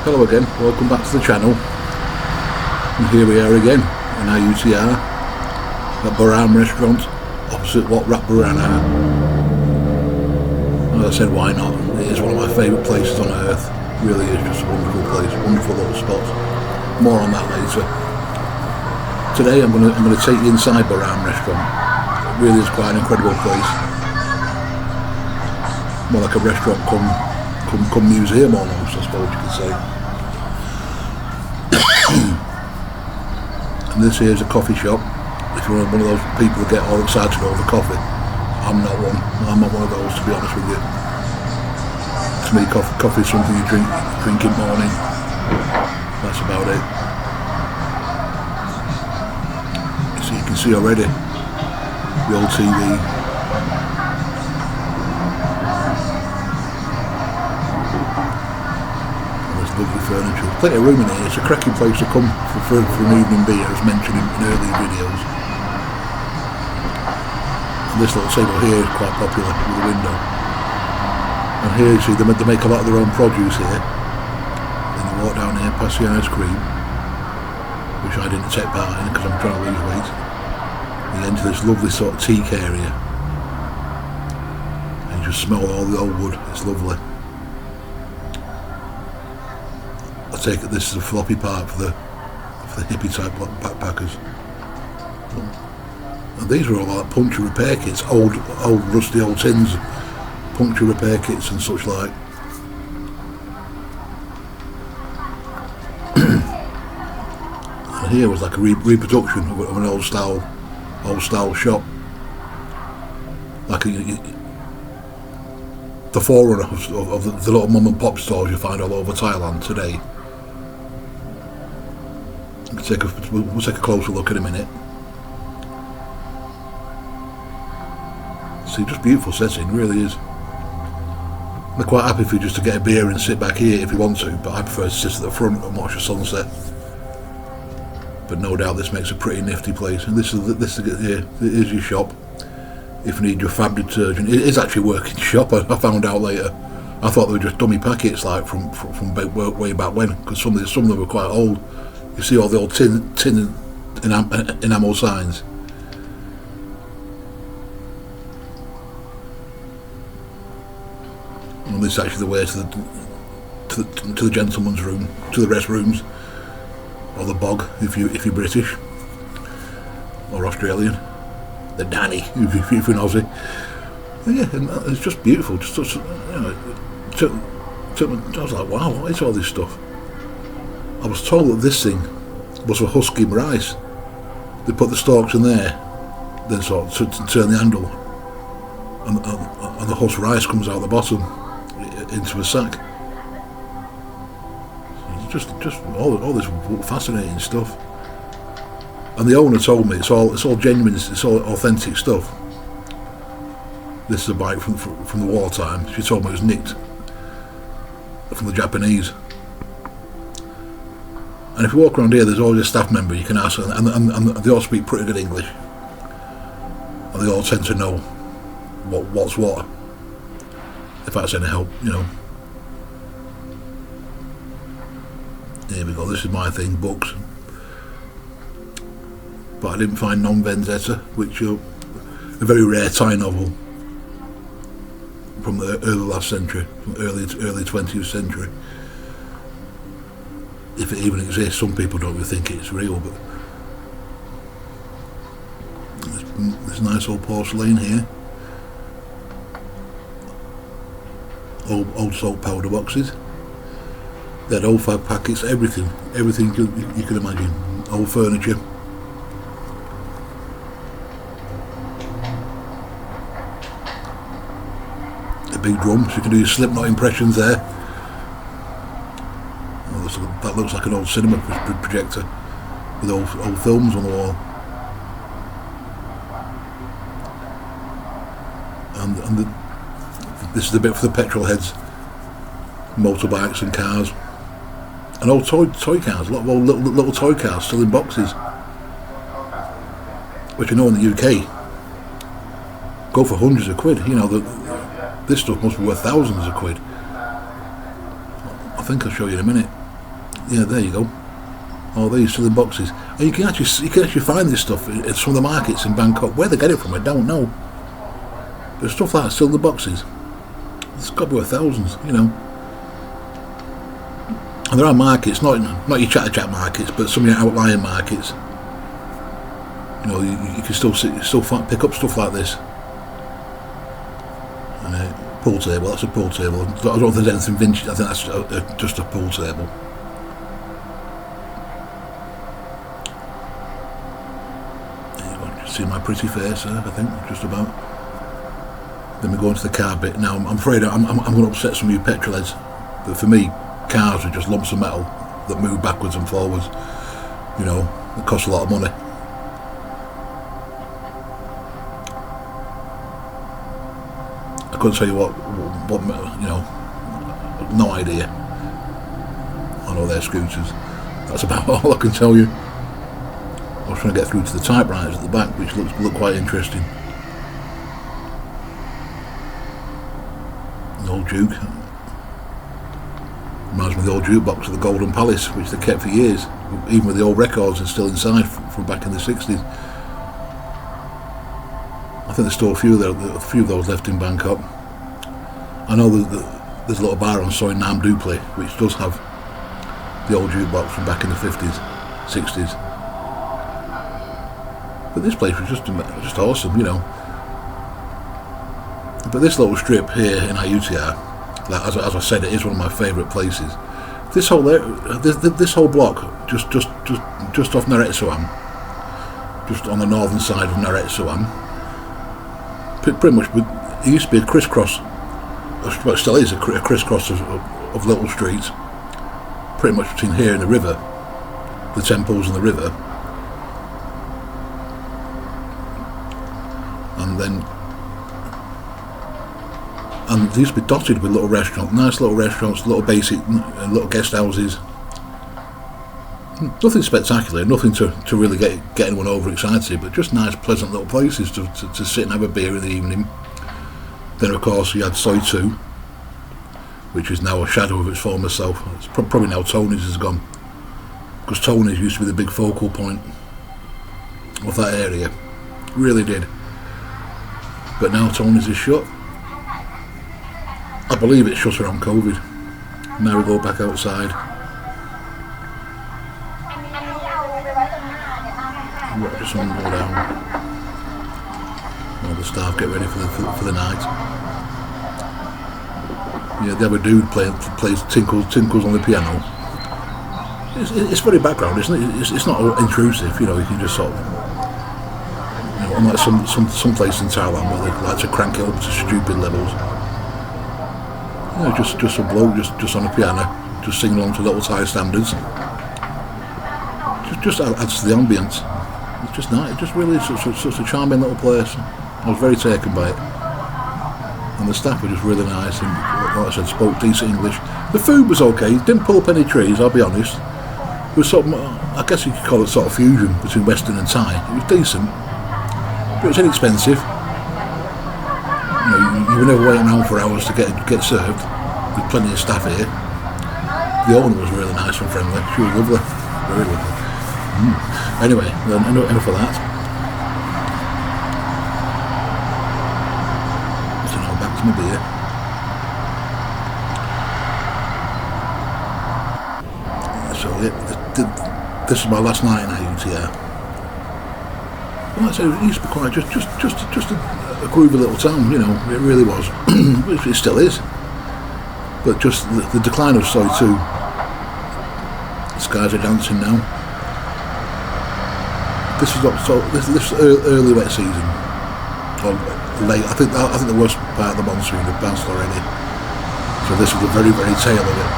Hello again, welcome back to the channel. And here we are again in Ayutthya at Boran Restaurant, opposite what Boran are. As I said, why not? It is one of my favourite places on earth. It really is just a wonderful place, wonderful little spot. More on that later. Today I'm going to take you inside Boran Restaurant. It really is quite an incredible place. More like a restaurant come museum almost, I suppose you could say. And this here is a coffee shop. If you're one of those people that get all excited over coffee, I'm not one. I'm not one of those, to be honest with you. To me, coffee is something you drink in the morning. That's about it. So you can see already the old TV. Lovely furniture. Plenty of room in here. It's a cracking place to come for an evening beer, as mentioned in earlier videos. And this little table here is quite popular with a window. And here you see they make a lot of their own produce here. Then you walk down here past the ice cream, which I didn't take part in because I'm trying to lose weight. You enter this lovely sort of teak area, and you just smell all the old wood. It's lovely. I take it this is a floppy park for the hippie type backpackers. And these are all like puncture repair kits, old rusty old tins, puncture repair kits and such like. And here was like a reproduction of an old style shop, like the forerunner of the little mum and pop stores you find all over Thailand today. We'll take a closer look in a minute. See, just beautiful setting, really is. They're quite happy for you just to get a beer and sit back here if you want to, but I prefer to sit at the front and watch the sunset. But no doubt this makes a pretty nifty place. And this is your shop. If you need your fab detergent, it is actually a working shop. I found out later. I thought they were just dummy packets, like from way back when, because some of them were quite old. You see all the old tin enamel signs. And this is actually the way to the gentleman's room, to the restrooms, or the bog if you're British or Australian. The nanny if you're Aussie. Yeah, and it's just beautiful. Just I was like, wow, what is all this stuff? I was told that this thing was for husking rice. They put the stalks in there, then sort of turn the handle, and the husked rice comes out the bottom into a sack. Just all this fascinating stuff. And the owner told me it's all genuine, it's all authentic stuff. This is a bike from the wartime. She told me it was nicked from the Japanese. And if you walk around here, there's always a staff member you can ask, and they all speak pretty good English. And they all tend to know what's what, if that's any help, you know. Here we go, this is my thing, books. But I didn't find Non Vendetta, which is a very rare Thai novel from the early last century, from early 20th century. If it even exists, some people don't really think it's real, but there's nice old porcelain here. Old salt powder boxes. They had old fag packets, everything you could imagine. Old furniture. Big drums, you can do your Slipknot impressions there. That looks like an old cinema projector with old films on the wall. And this is the bit for the petrol heads, motorbikes and cars, and old toy cars. A lot of old little toy cars still in boxes, which I know in the UK go for hundreds of quid. You know this stuff must be worth thousands of quid. I think I'll show you in a minute. Yeah, there you go. All these still in boxes. And you can actually find this stuff at some of the markets in Bangkok. Where they get it from, I don't know. But stuff like that still in the boxes. It's got to be worth thousands, you know. And there are markets, not your chat markets, but some of your outlying markets. You know, you can still pick up stuff like this. And pool table, that's a pool table. I don't know if there's anything vintage. I think that's just a pool table. There you go, just see my pretty face there, I think, just about. Then we go into the car bit. Now, I'm afraid I'm going to upset some of you petrol heads, but for me, cars are just lumps of metal that move backwards and forwards. You know, it costs a lot of money. I couldn't tell you what you know, no idea. I know they're scooters. That's about all I can tell you. I was trying to get through to the typewriters at the back, which look quite interesting. The old Duke. Reminds me of the old jukebox at the Golden Palace, which they kept for years, even with the old records are still inside from back in the 60s. I think there's still a few of those left in Bangkok. I know there's a little bar on Soi Nam Duple, which does have the old jukebox from back in the 50s, 60s. But this place was just awesome, you know. But this little strip here in Ayutthya, as I said, it is one of my favourite places. This whole block, just off Naret Suam, just on the northern side of Naret Suam, pretty much, it used to be a crisscross, well, it still is a crisscross of little streets, pretty much between here and the river, the temples and the river, and they used to be dotted with little restaurants, nice little restaurants, little basic, little guest houses. Nothing spectacular, nothing to really get anyone overexcited, but just nice, pleasant little places to sit and have a beer in the evening. Then, of course, you had Soi 2, which is now a shadow of its former self. It's probably now Tony's is gone, because Tony's used to be the big focal point of that area. Really did. But now Tony's is shut. I believe it's shut around COVID. Now we go back outside. Just one more down. All the staff get ready for the night. Yeah, they have a dude plays tinkles on the piano. It's very background, isn't it? It's not intrusive, you know. You can just sort of, you know, unlike some place in Thailand where they like to crank it up to stupid levels. You know, just a bloke just on a piano, just singing along to little Thai standards. Just adds to the ambience. It's just nice. It just really is such a charming little place. I was very taken by it, and the staff were just really nice and, like I said, spoke decent English. The food was okay. Didn't pull up any trees, I'll be honest. It was sort of, I guess you could call it sort of fusion between Western and Thai. It was decent, but it was inexpensive. You know, you were never waiting around for hours to get served. There's plenty of staff here. The owner was really nice and friendly. She was lovely, very lovely. Anyway, then enough of that. So now back to my beer. So this is my last night in Ayutthya. Well, I say it used to be quite just a groovy little town, you know. It really was. It still is. But just the decline of Soi 2. The skies are dancing now. This is early wet season, or late. I think the worst part of the monsoon had passed already. So this is the very, very tail of it.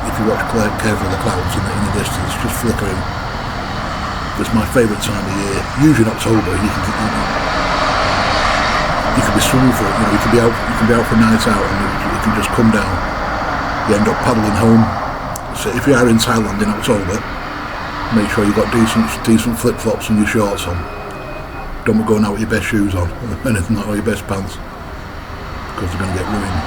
If you watch carefully the clouds in the distance, just flickering. It's my favourite time of year. Usually in October, you can be swimming for it. You know, you can be out for a night out, and you can just come down. You end up paddling home. So if you are in Thailand in October, make sure you've got decent flip-flops and your shorts on. Don't be going out with your best shoes on, or anything like, or your best pants, because they're going to get ruined.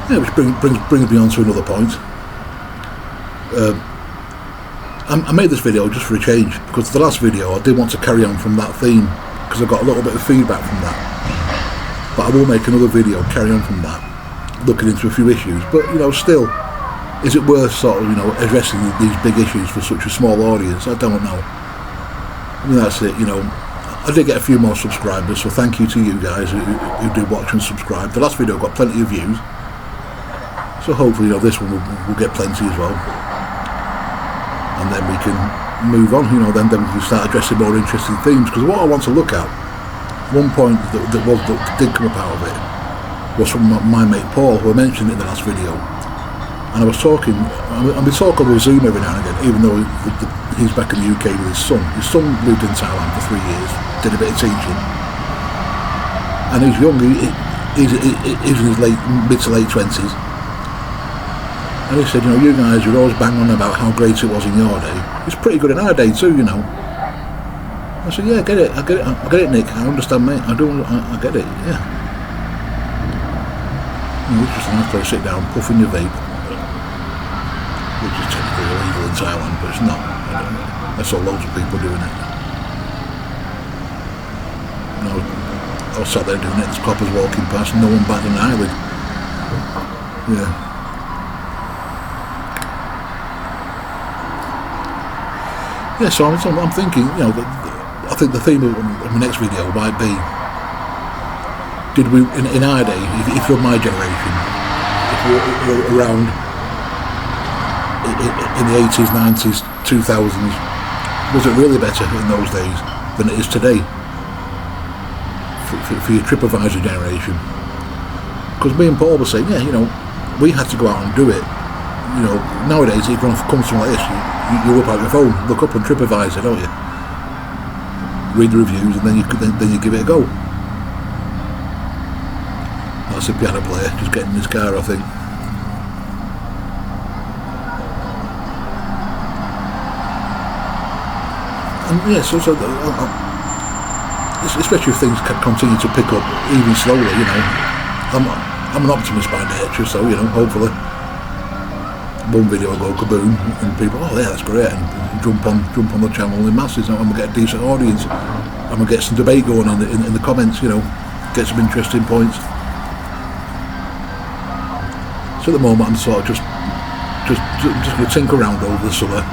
Yeah, which brings me on to another point. I made this video just for a change, because the last video I did want to carry on from that theme, because I got a little bit of feedback from that. But I will make another video carry on from that, looking into a few issues. But still, is it worth sort of addressing these big issues for such a small audience? I don't know. That's it. I did get a few more subscribers, so thank you to you guys who do watch and subscribe. The last video got plenty of views, so hopefully this one will get plenty as well. And then we can move on, then we can start addressing more interesting themes. Because what I want to look at, one point that did come up out of it, was from my mate Paul, who I mentioned in the last video. And I was talking, we talk over Zoom every now and again, even though he's back in the UK with his son. His son lived in Thailand for 3 years, did a bit of teaching. And he's young, he's in his mid to late 20s. And he said, you guys would always bang on about how great it was in your day. It's pretty good in our day too, I said, yeah, I get it, Nick. I understand, mate. I get it, yeah. It's just a nice place to sit down, puff in your vape, which is technically illegal in Thailand, but it's not. I saw loads of people doing it. I was sat there doing it, there's coppers walking past, and no one batted an eyelid. Yeah. Yeah, so I'm thinking, I think the theme of my next video might be, did we, in our day, if you're my generation, if you're around in the 80s, 90s, 2000s, was it really better in those days than it is today? For your TripAdvisor generation. Because me and Paul were saying, we had to go out and do it. Nowadays, if you come to something like this, you whip out your phone, look up on TripAdvisor, don't you? Read the reviews, and then you give it a go. That's a piano player just getting in his car, I think. And yeah, so especially if things continue to pick up even slowly, I'm an optimist by nature, so hopefully one video will go kaboom and people, oh yeah, that's great, and jump on the channel in masses, and we'll get a decent audience, and we'll get some debate going in the comments, get some interesting points. So at the moment I'm sort of just going to tinker around over the summer,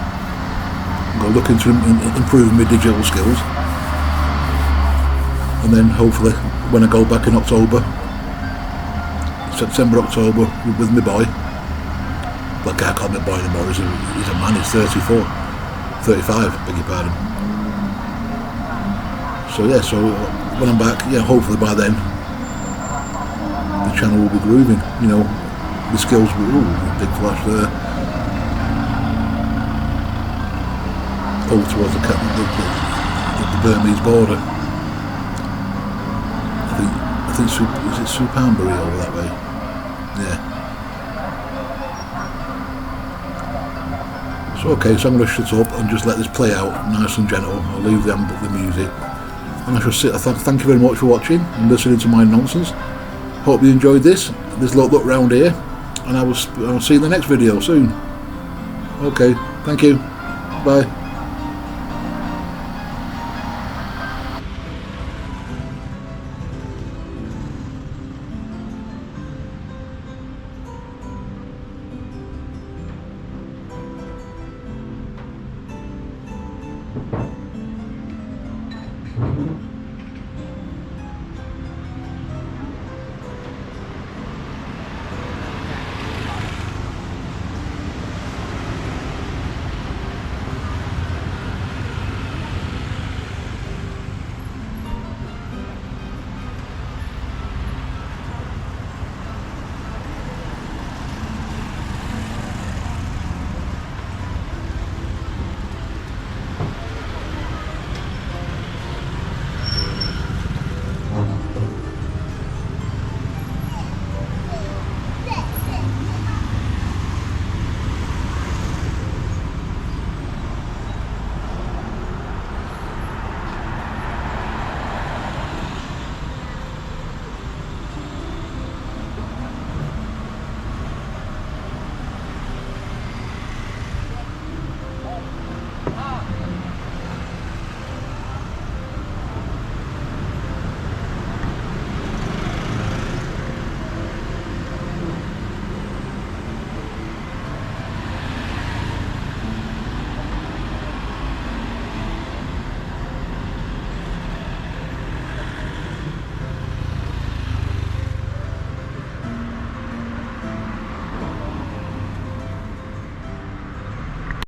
go look into improving my digital skills, and then hopefully when I go back in September, October with my boy, I can't call my boy anymore, he's a man, he's 35, beg your pardon. So yeah, so when I'm back, hopefully by then the channel will be grooving, the skills will, big flash there, over towards the Burmese border. I think is it Supanbury over that way? Yeah. So okay, so I'm going to shut up and just let this play out nice and gentle. I'll leave the music. And I shall sit. Thank you very much for watching and listening to my nonsense. Hope you enjoyed this look round here, and I'll see you in the next video soon. Okay, thank you. Bye.